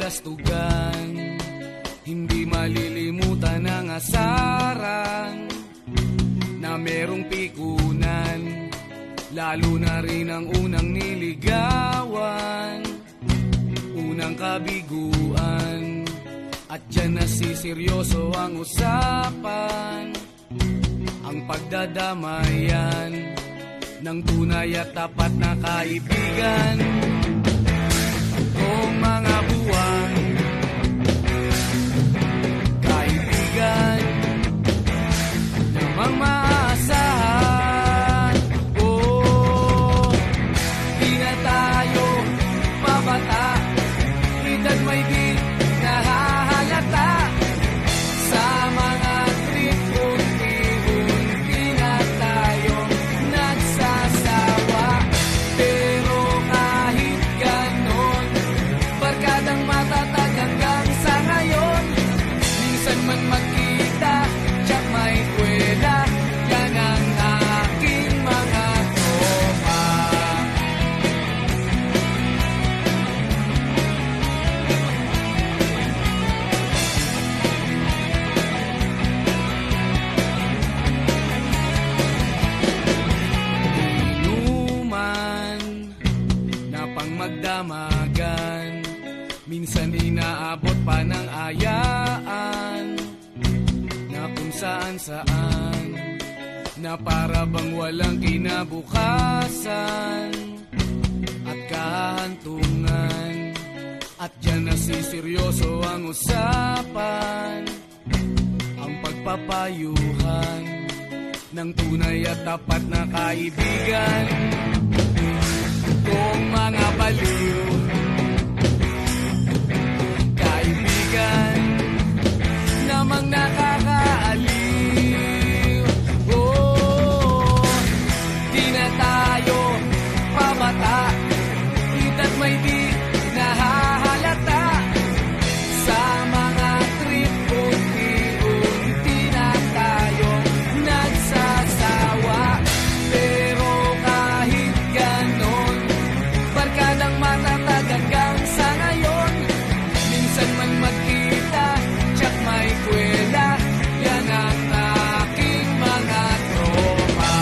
kabalastugan, hindi malilimutan ang asaran na merong pikunan, lalo na rin ang unang niligawan, unang kabiguan. At dyan nasiseryoso ang usapan, ang pagdadamayan ng tunay at tapat na kaibigan. Kung mga buwan, kaibigan namang maasahan. Oh, di na tayo pabata, edad may di nahahalata. Sa mga trip, unti-unti na tayong nagsasawa. Pero kahit ganon, barkadang matatag hanggang sa ngayon. Minsan man magkita, tiyak may kwela, yan ang aking mga tropa. Inuman na pang magdamagan, minsan inaabot pa ng ayaan, na kung saan-saan, na para bang walang kinabukasan at kahantungan. At dyan nasiseryoso ang usapan, ang pagpapayuhan ng tunay at tapat na kaibigan. Kung mga baliw, kaibigan namang nakakaaliw. Oh, di na tayo pabata, edad may di nahahalata. Sa mga trip, unti-unti na tayong nagsasawa. Pero kahit ganon, barkadang matatag hanggang sa ngayon. Minsan man magkita, tiyak may kwela, yan ang aking mga tropa.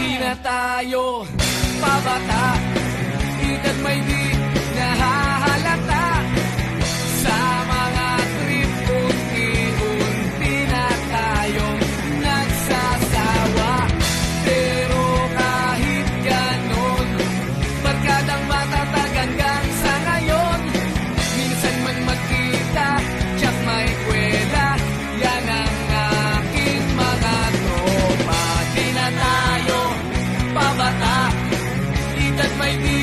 Di na tayo pabata, edad may di nahahalata. Sa mga trip, unti-unti na tayong nagsasawa. Pero kahit ganon, barkadang matatag hanggang sa ngayon. Minsan man magkita, tiyak may kwela, yan ang aking mga tropa. Di na tayo pabata, edad may di